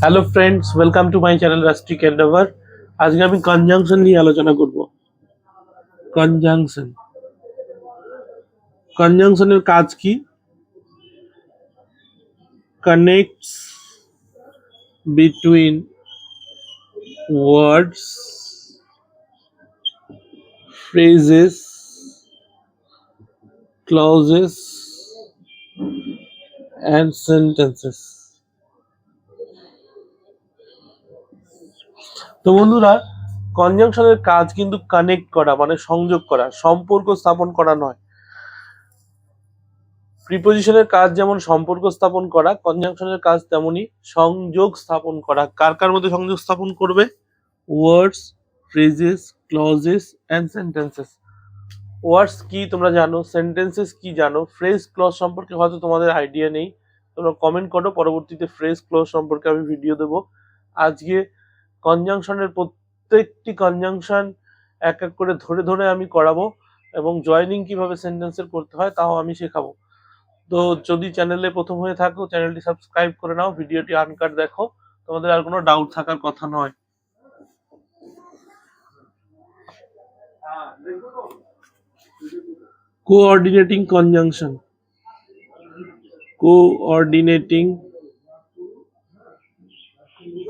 Hello friends, welcome to my channel রাষ্ট্রিক Endeavour. আজকে আমি conjunction নিয়ে আলোচনা করব। কনজাংশন কনজাংশনের কাজ কি? Connects between words, phrases, clauses and sentences. তো বন্ধুরা, কনজাংশনের কাজ কিন্তু কানেক্ট করা, মানে সংযোগ করা, সম্পর্ক স্থাপন করা নয়। প্রিপোজিশনের কাজ যেমন সম্পর্ক স্থাপন করা, কনজাংশনের কাজ তেমনি সংযোগ স্থাপন করা। কার কার মধ্যে সংযোগ স্থাপন করবে? ওয়ার্ডস, ফ্রেজেস, ক্লজেস অ্যান্ড সেন্টেন্সেস। ওয়ার্ডস কি তোমরা জানো, সেন্টেন্সেস কি জানো, ফ্রেজ ক্লজ সম্পর্কে হয়তো তোমাদের আইডিয়া নেই। তোমরা কমেন্ট করো, পরবর্তীতে ফ্রেজ ক্লজ সম্পর্কে আমি ভিডিও দেবো। আজকে কনজাংশনের প্রত্যেকটি কনজাংশন এক এক করে ধরে ধরে আমি করাবো, এবং জয়েনিং কিভাবে সেন্টেন্সের করতে হয় তাও আমি শেখাবো। তো যদি চ্যানেলে প্রথম হয়ে থাকো, চ্যানেলটি সাবস্ক্রাইব করে নাও, ভিডিওটি আনকাট দেখো, তোমাদের আর কোনো ডাউট থাকার কথা নয়। Coordinating conjunction. Coordinating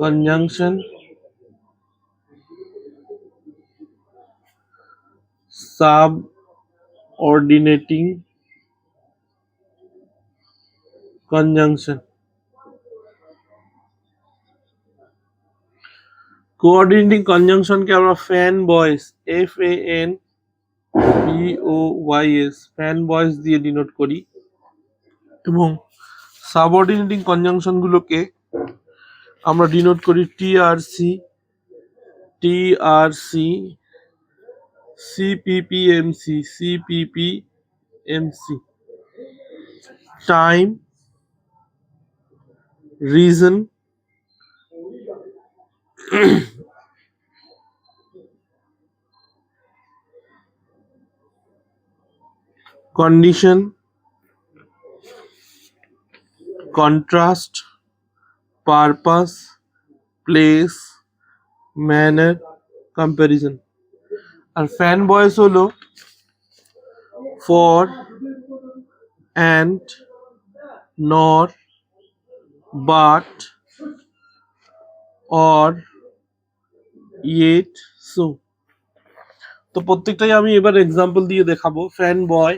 conjunction, subordinating conjunction. Coordinating কনজাংশনকে আমরা ফ্যান বয়েস, FANBOYS, ফ্যান বয়েস দিয়ে ডিনোট করি, এবং সাবঅর্ডিনেটিং কনজাংশন গুলোকে আমরা ডিনোট করি TRC, CPPMC। Time, reason, condition, contrast, purpose, place, manner, comparison. আর ফ্যান বয়েস হলো for, and, nor, but, or, yet, so. তো প্রত্যেকটাই আমি এবার এক্সাম্পল দিয়ে দেখাবো। Fanboy,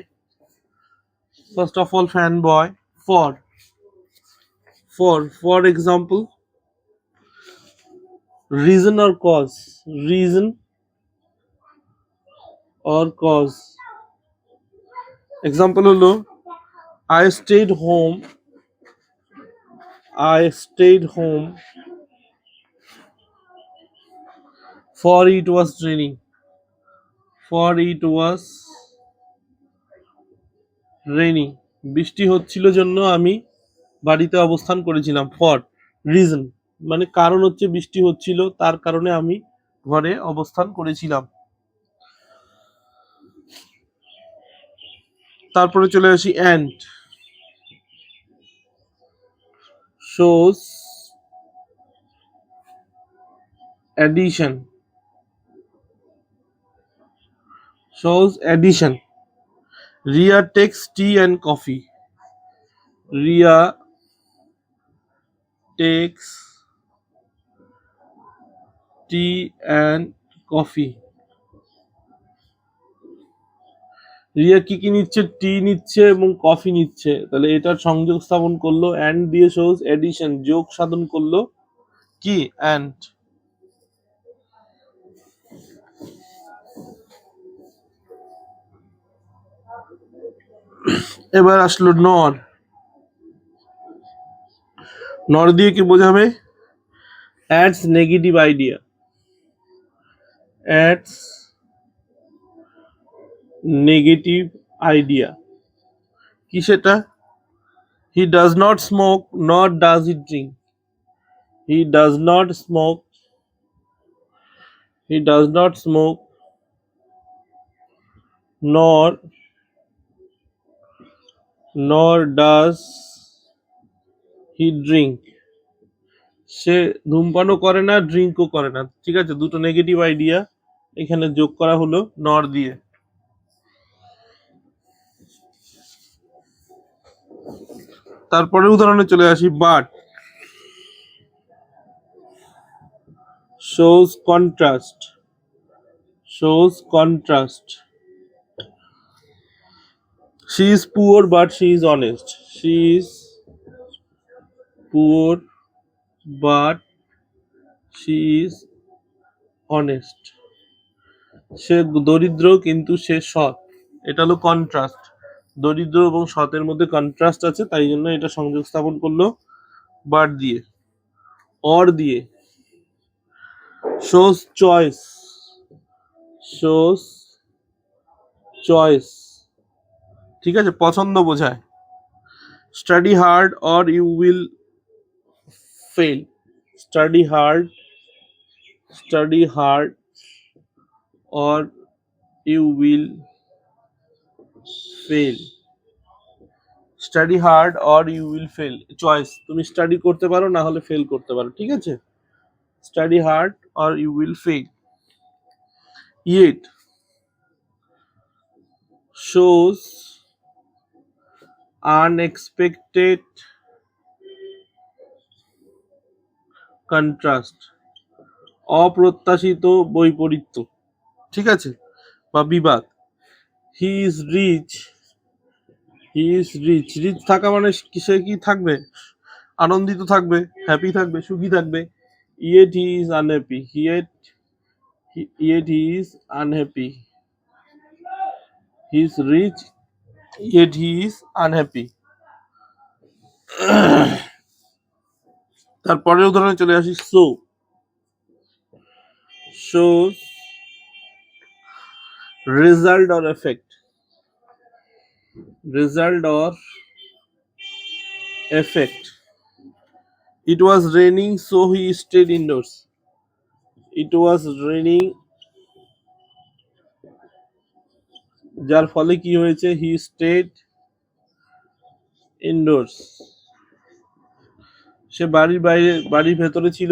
first of all fanboy, for example, reason or cause, reason or cause। Example হলো I stayed home, for it was raining, বৃষ্টি হচ্ছিল জন্য আমি বাড়িতে অবস্থান করেছিলাম। ফর, রিজন মানে কারণ হচ্ছে বৃষ্টি হচ্ছিল, তার কারণে আমি ঘরে অবস্থান করেছিলাম। তারপরে চলে আসি and, shows addition. Ria takes tea and coffee. Ria takes tea and coffee. Riya কি কি নিচ্ছে? টি নিচ্ছে এবং কফি নিচ্ছে। তাহলে এটার সংযোগ স্থাপন করলো অ্যান্ড দিয়ে, shows addition, যোগ সাধন করলো কি? অ্যান্ড। এবার আসলো নর। নর দিয়ে কি বোঝাবে? অ্যাডস নেগেটিভ আইডিয়া, কি সেটা? He does not smoke, not does he drink. He does not smoke, nor does he drink। সে ধূমপানও করে না, ড্রিঙ্কও করে না। ঠিক আছে, দুটো নেগেটিভ আইডিয়া এখানে যোগ করা হলো নর দিয়ে। তারপরে উদাহরণে চলে আসি। But shows contrast, shows contrast. She is poor but she is honest. She is poor but she is honest. সে দরিদ্র কিন্তু সে সৎ। এটা হলো কন্ট্রাস্ট। দরিদ্র এবং সতের মধ্যে কন্ট্রাস্ট আছে, তাই জন্য এটা সংযোগ স্থাপন করলো বাট দিয়ে। অর দিয়ে shows choice, shows choice। ঠিক আছে, পছন্দ বোঝায়। Study hard or you will fail. Study hard, study hard or you will fail. Study hard or you will fail, choice. তুমি স্টাডি করতে পারো, না হলে ফেল করতে পারো। ঠিক আছে, study hard or you will fail. Yet shows unexpected contrast, অপ্রত্যাশিত বৈপরীত্য। ঠিক আছে, বা বিবাদ। He is rich, he is rich. Rich থাকা মানে সে কি থাকবে? আনন্দিত থাকবে, হ্যাপি থাকবে, সুখী থাকবে। Yet he is unhappy, yet he is unhappy. He is rich, yet he is unhappy. তারপরের উদাহরণে চলে আসি। So shows result or effect, result or effect. It was raining so he stayed indoors. It was raining, যার ফলে কি হয়েছে? he stayed indoors. সে বাড়ির ভেতরে ছিল,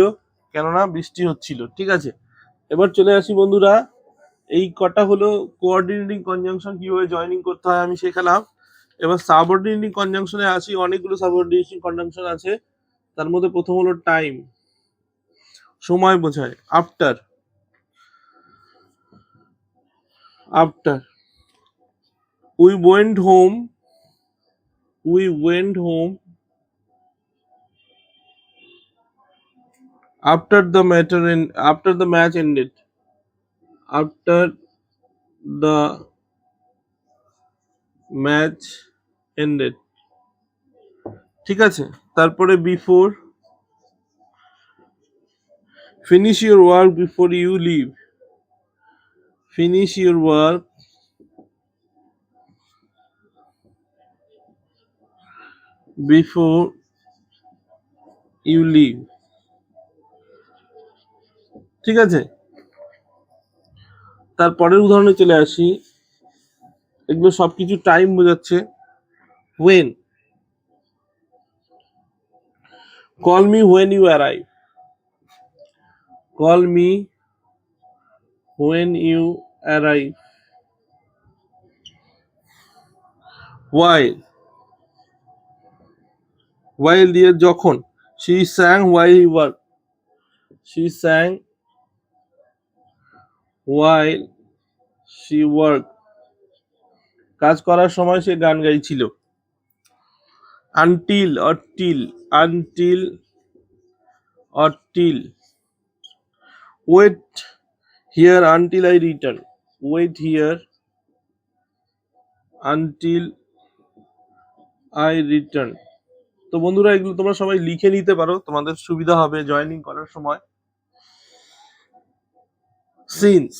কেননা বৃষ্টি হচ্ছিল। ঠিক আছে, এবার চলে আসি বন্ধুরা। এই কটা হলো কোঅর্ডিনেটিং কনজাংশন, কিভাবে জয়েনিং করতে হয় আমি শেখালাম। এবার সাবঅর্ডিনেটিং কনজাংশনে আসি। অনেকগুলো সাবঅর্ডিনেটিং কনজাংশন আছে, তার মধ্যে প্রথম হলো টাইম, সময় বোঝায়। After, after. We went home, we went home after the after the match ended, after the match ended। ঠিক আছে, তারপরে before, finish your work before you leave, finish your work before you leave। ঠিক আছে, তারপরের উদাহরণে চলে আসি। এগুলো সবকিছু টাইম বোঝাচ্ছে। when, call me when you arrive, call me when you arrive। while, while দিয়ে যখন। she sang while he worked, she sang while she worked। কাজ করার সময় সে গান গাইছিল। until or till, until or till। wait here until I return, wait here until I return। তো বন্ধুরা, এগুলো তোমরা সবাই লিখে নিতে পারো, তোমাদের সুবিধা হবে জয়েনিং করার সময়। since,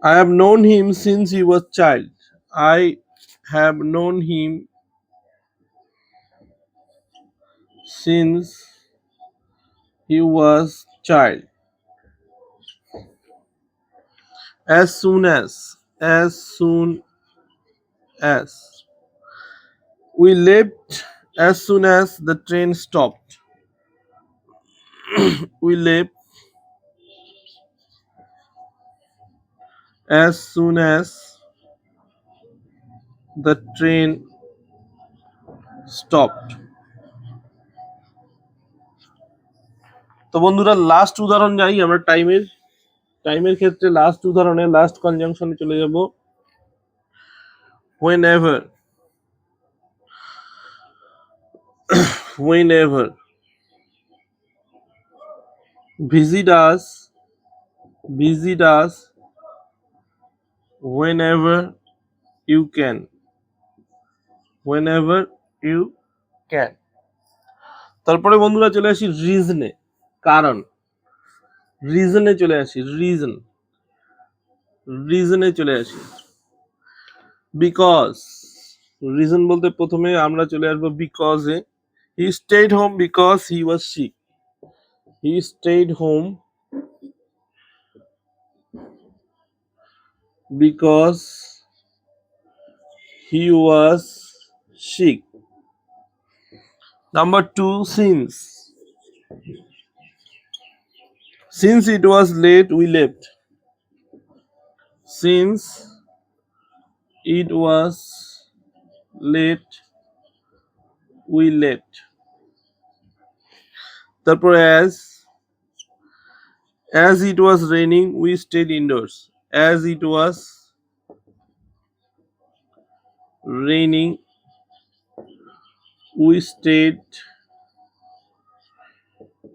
I have known him since he was child, I have known him since he was child। as soon as, as soon as। we left as soon as the train stopped we left. As soon as the train stopped. তো বন্ধুরা last উদাহরণ যাই আমরা টাইমের ক্ষেত্রে last উদাহরণে last কনজাংশনে চলে যাব whenever whenever visit us whenever you can whenever you can তারপরে বন্ধুরা চলে আসি রিজনে কারণ রিজনে চলে আসি রিজনে চলে আসি বিকজ রিজন বলতে প্রথমে আমরা চলে আসবো because a he stayed home because he was sick he stayed home because he was sick. Number 2, since it was late we left. Since it was late we left. তারপর as it was raining we stayed indoors. As it was raining we stayed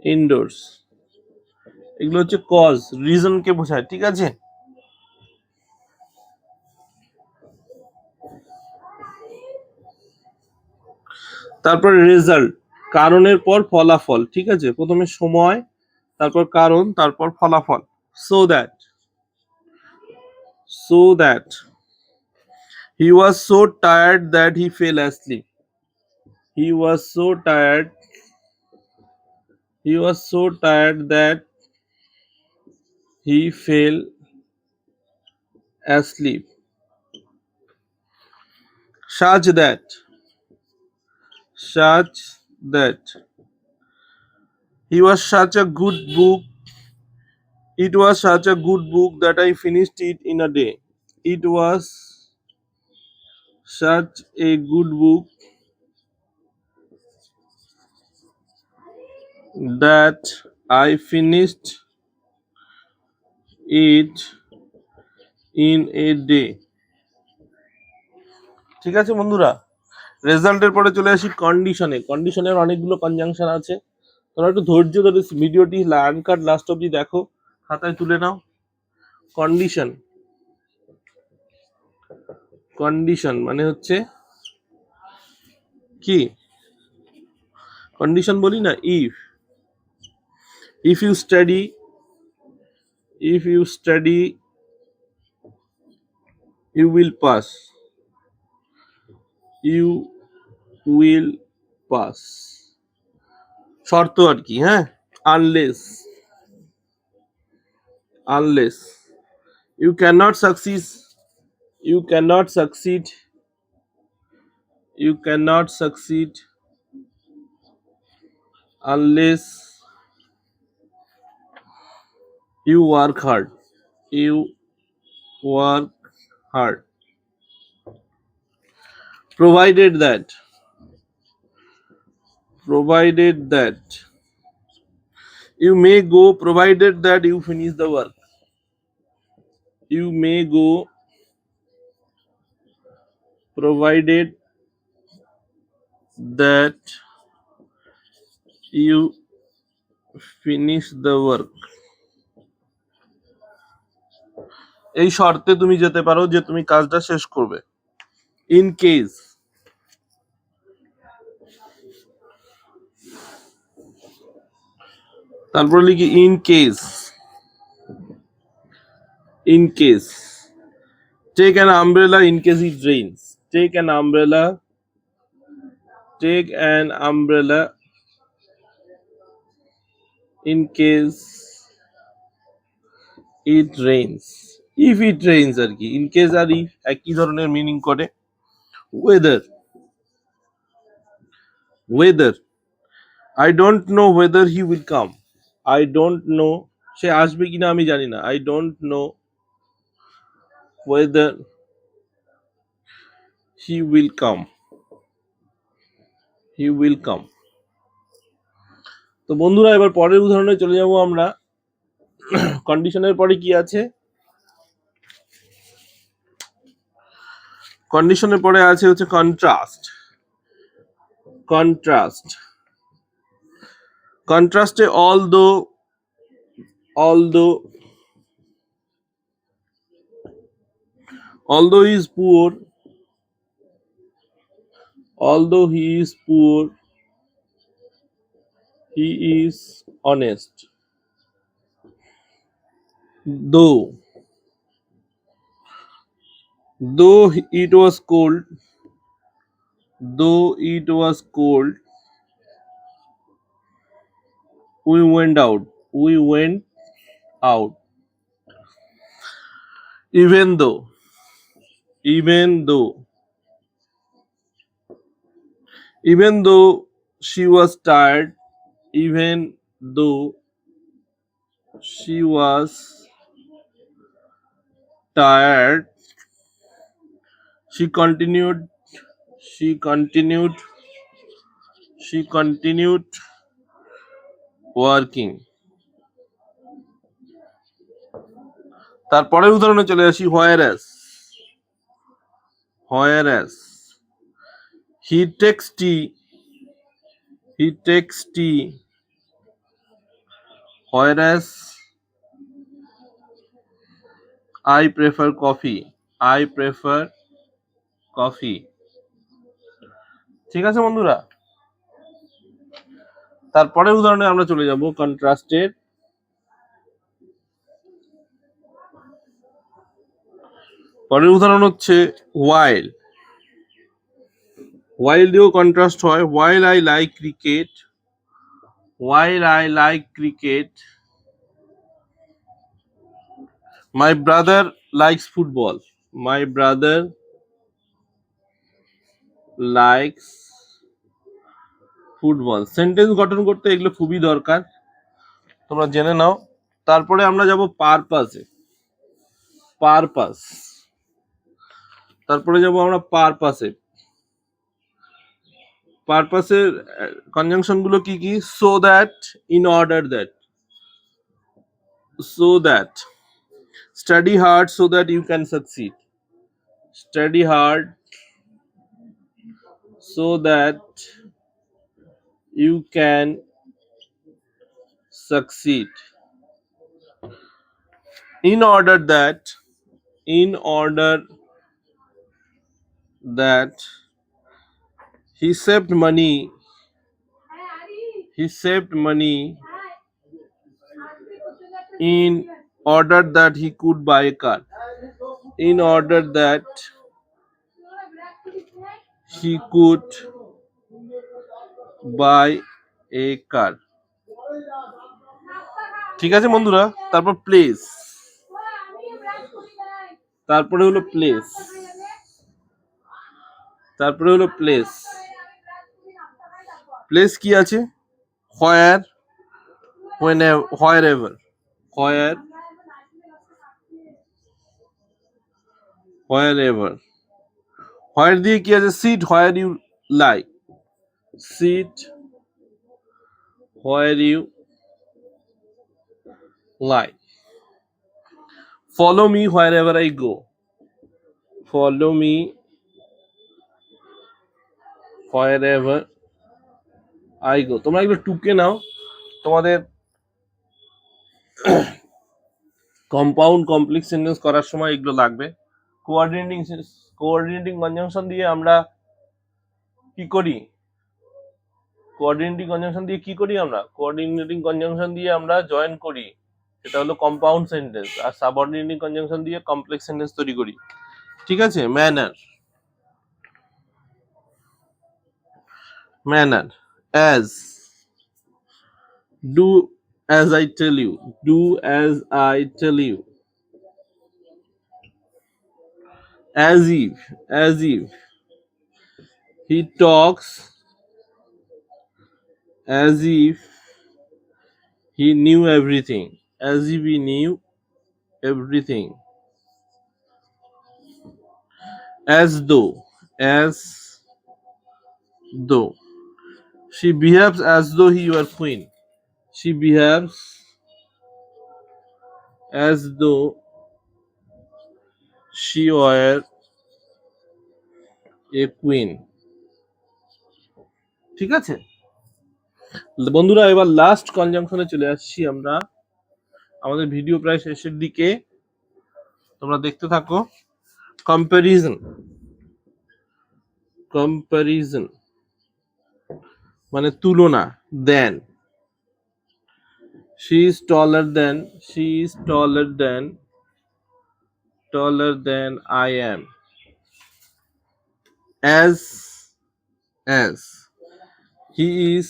indoors. এগুলো হচ্ছে cause reason কে বোঝায় ঠিক আছে তারপর result কারণের পর ফলাফল ঠিক আছে প্রথমে সময় তারপর কারণ তারপর ফলাফল so that he was so tired that he fell asleep. He was so tired that he fell asleep. Such that he was such a good book. It was such a good book that I finished it in a day. It was such a good book that I finished it in a day. ঠিক আছে বন্ধুরা রেজাল্টের পরে চলে আসি কন্ডিশনের অনেকগুলো conjunction আছে তোমরা একটু ধৈর্য ধরে ভিডিওটি আনকাট লাস্ট অবধি দেখো খাতায় তুলে নাও কন্ডিশন মানে হচ্ছে কি কন্ডিশন বলি না if you study you will pass শর্ত আর কি হ্যাঁ unless you cannot succeed unless you work hard provided that you may go provided that you finish the work provided that you finish the work এই শর্তে তুমি যেতে পারো যে তুমি কাজটা শেষ করবে in case তারপর লিখি in case take an umbrella in case it rains take an umbrella in case it rains if it rains আর কি in case আর if একই ধরনের মিনিং করে weather whether, I don't know whether he will come. I don't know, সে আসবে কিনা আমি জানি না। I don't know whether he will come. He will come. তো বন্ধুরা, এবার পরের উদাহরণে চলে যাব আমরা। কন্ডিশনের পরে কি আছে? কন্ডিশনের পরে আছে হচ্ছে কন্ট্রাস্ট। কন্ট্রাস্ট, কন্ট্রাস্টে although he is poor, although he is poor, he is honest. Though it was cold, though it was cold, we went out. We went out. Even though, even though, even though she was tired, even though she was tired, she continued, she continued, she continued working. তারপরের উদাহরণে চলে আসি। whereas he takes tea, whereas I prefer coffee. ঠিক আছে বন্ধুরা, তারপরের উদাহরণে আমরা চলে যাব কন্ট্রাস্টের। পরের উদাহরণ হচ্ছে while দিয়েও কন্ট্রাস্ট হয়। while I like cricket, my brother likes football. My brother likes football. Sentence গঠন করতে এগুলো খুবই দরকার, তোমরা জেনে নাও। তারপরে আমরা যাব পারপাসে। তারপরে যাব আমরা পারপাসের কনজাংশন গুলো কি কি? So that, in order that, study hard so that you can succeed, study hard so that you can succeed. In order that he saved money in order that he could buy a car. In order that he could buy a car. ঠিক আছে বন্ধুরা, তারপর place. তারপরে হলো place কি আছে? where, whenever, wherever, where দিয়ে কি আছে? sit where you like, sit where you like. Follow me wherever I go, follow me wherever I go. তোমরা এগুলো টুকে নাও, তোমাদের কম্পাউন্ড কমপ্লেক্স সেন্টেন্স করার সময় এগুলো লাগবে। কোঅর্ডিনেটিং কনজাংশন দিয়ে আমরা কি করি? কোঅর্ডিনেটিং কনজাংশন দিয়ে আমরা জয়েন করি, সেটা হলো কম্পাউন্ড সেন্টেন্স। আর সাবঅর্ডিনেটিং কনজাংশন দিয়ে কমপ্লেক্স সেন্টেন্স তৈরি করি। ঠিক আছে? Manner, as, do as I tell you, as if he talks as if he knew everything, as if he knew everything, as though, as though, she behaves as though he were queen, she behaves as though she were a queen। ঠিক আছে বন্ধুরা, এবার last কনজাংশনে চলে আসছি আমরা। আমাদের video প্রায় শেষের দিকে, তোমরা দেখতে থাকো। কম্প্যারিজন, কম্প্যারিজন মানে তুলনা। দেন, she is taller than, she is taller than I am, as he is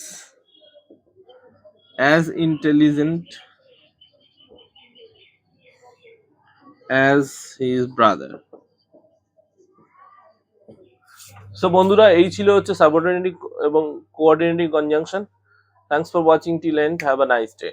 as intelligent as his brother। So বন্ধুরা, এই ছিল হচ্ছে সাবঅর্ডিনেটিং এবং coordinating conjunction. Thanks for watching till and, have a nice day.